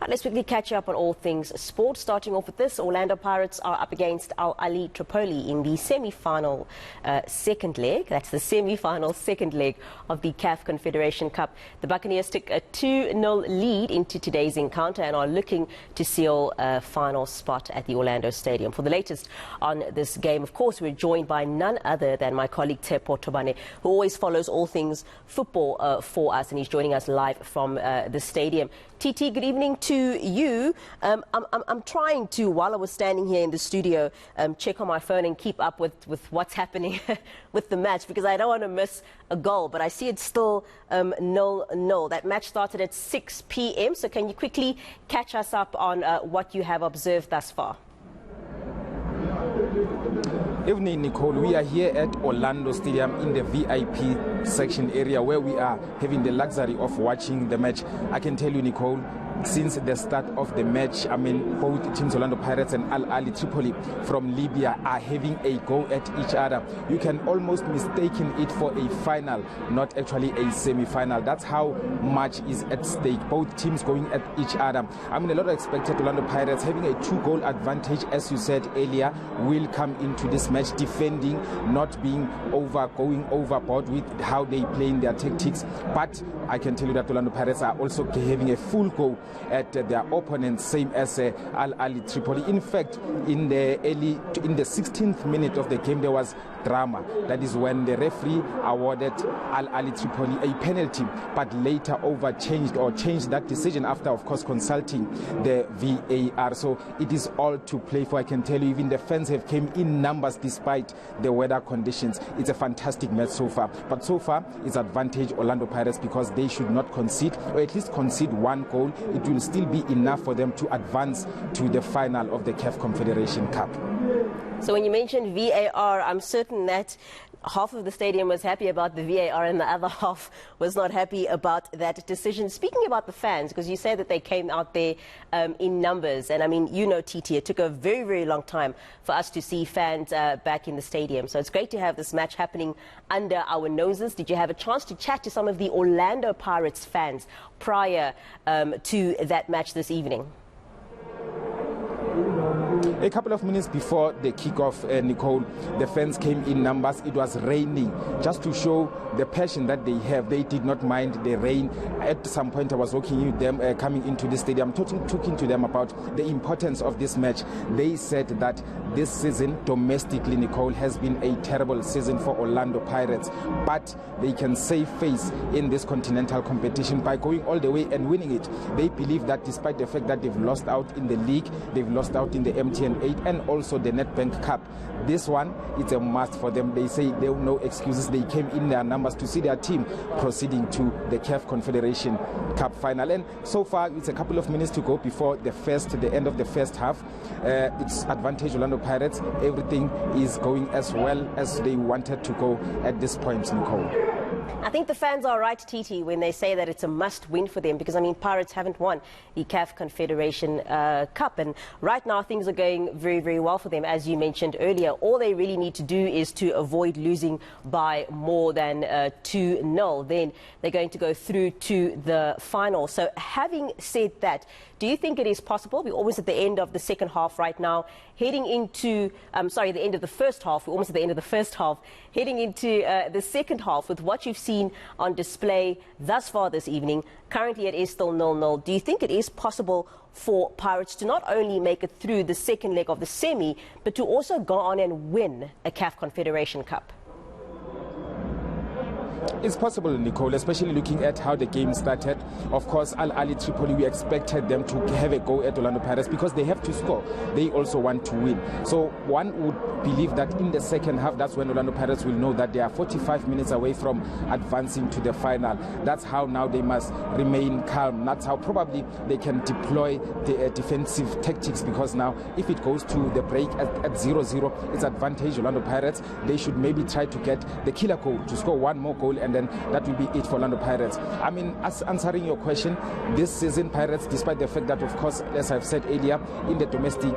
Let's quickly catch up on all things sport. Starting off with this, Orlando Pirates are up against Ahly Tripoli in the semi-final second leg. That's the semi-final second leg of the CAF Confederation Cup. The Buccaneers took a 2-0 lead into today's encounter and are looking to seal a final spot at the Orlando Stadium. For the latest on this game, of course, we're joined by none other than my colleague Tobane, who always follows all things football for us, and he's joining us live from the stadium. TT, good evening to you. I'm trying to, while I was standing here in the studio, check on my phone and keep up with what's happening with the match, because I don't want to miss a goal, but I see it's still 0-0. That match started at 6 p.m, so can you quickly catch us up on what you have observed thus far? Evening, Nicole. We are here at Orlando Stadium in the VIP section area where we are having the luxury of watching the match. I can tell you, Nicole, since the start of the match, both teams, Orlando Pirates and Ahly Tripoli from Libya, are having a go at each other. You can almost mistaken it for a final, not actually a semi-final. That's how much is at stake. Both teams going at each other. A lot of expected Orlando Pirates having a 2-goal advantage, as you said earlier, will come into this match defending, not going overboard with how they play in their tactics. But I can tell you that Orlando Pirates are also having a full go at their opponents, same as Ahly Tripoli. In fact, in the 16th minute of the game, there was drama. That is when the referee awarded Ahly Tripoli a penalty, but later changed that decision after, of course, consulting the VAR. So it is all to play for. I can tell you, even the fans have came in numbers despite the weather conditions. It's a fantastic match so far. But so far, it's advantage Orlando Pirates because they should not concede, or at least concede one goal. It will still be enough for them to advance to the final of the CAF Confederation Cup. So when you mentioned VAR, I'm certain that half of the stadium was happy about the VAR and the other half was not happy about that decision. Speaking about the fans, because you say that they came out there in numbers, and TT, it took a very, very long time for us to see fans back in the stadium. So it's great to have this match happening under our noses. Did you have a chance to chat to some of the Orlando Pirates fans prior to that match this evening? A couple of minutes before the kickoff, Nicole, the fans came in numbers. It was raining. Just to show the passion that they have, they did not mind the rain. At some point, I was walking with them coming into the stadium, talking to them about the importance of this match. They said that this season, domestically, Nicole, has been a terrible season for Orlando Pirates, but they can save face in this Continental competition by going all the way and winning it. They believe that despite the fact that they've lost out in the league, they've lost out in the MTN 8 and also the Nedbank Cup, this one, it's a must for them. They say there are no excuses. They came in their numbers to see their team proceeding to the CAF Confederation Cup final. And so far, it's a couple of minutes to go before the end of the first half. It's advantage Orlando Pirates. Everything is going as well as they wanted to go at this point, Nicole. I think the fans are right, TT, when they say that it's a must-win for them, because, Pirates haven't won the CAF Confederation Cup, and right now things are going very, very well for them. As you mentioned earlier, all they really need to do is to avoid losing by more than 2-0. Then they're going to go through to the final. So having said that, do you think it is possible? We're almost at the end of the second half right now, heading into, the end of the first half. We're almost at the end of the first half, heading into the second half with what you've seen on display thus far this evening. Currently, it is still 0-0. Do you think it is possible for Pirates to not only make it through the second leg of the semi, but to also go on and win a CAF Confederation Cup? It's possible, Nicole, especially looking at how the game started. Of course, Ahly Tripoli, we expected them to have a go at Orlando Pirates because they have to score. They also want to win. So one would believe that in the second half, that's when Orlando Pirates will know that they are 45 minutes away from advancing to the final. That's how now they must remain calm. That's how probably they can deploy the defensive tactics, because now if it goes to the break at 0-0, it's advantage Orlando Pirates. They should maybe try to get the killer goal, to score one more goal and then that will be it for Orlando Pirates. I mean, as answering your question, this season Pirates, despite the fact that, of course, as I've said earlier, in the domestic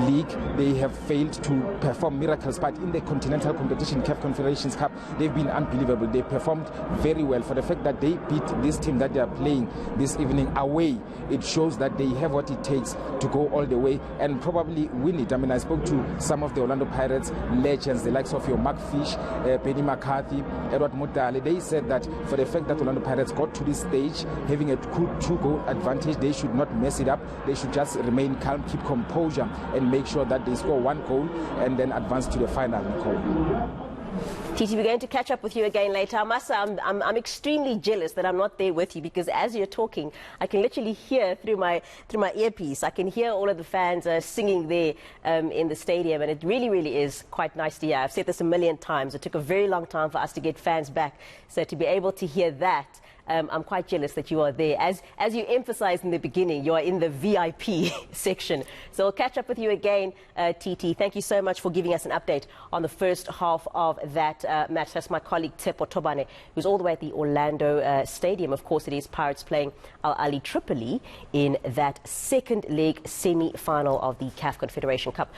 league they have failed to perform miracles, but in the Continental competition, CAF Confederations Cup, they've been unbelievable. They performed very well. For the fact that they beat this team that they are playing this evening away, it shows that they have what it takes to go all the way and probably win it. I mean, I spoke to some of the Orlando Pirates legends, the likes of your Mark Fish, Benny McCarthy, Edward Motale. They said that for the fact that Orlando Pirates got to this stage having a two-goal advantage, they should not mess it up. They should just remain calm, keep composure, and make sure that they score one goal and then advance to the final. Titi, we're going to catch up with you again later. I must say, I'm extremely jealous that I'm not there with you, because as you're talking, I can literally hear through my earpiece. I can hear all of the fans singing there in the stadium, and it really is quite nice to hear. I've said this a million times. It took a very long time for us to get fans back, so to be able to hear that, I'm quite jealous that you are there. As you emphasized in the beginning, you are in the VIP section. So we'll catch up with you again, TT. Thank you so much for giving us an update on the first half of that match. That's my colleague Tepo Tobane, who's all the way at the Orlando Stadium. Of course, it is Pirates playing Ahly Tripoli in that second leg semi-final of the CAF Confederation Cup.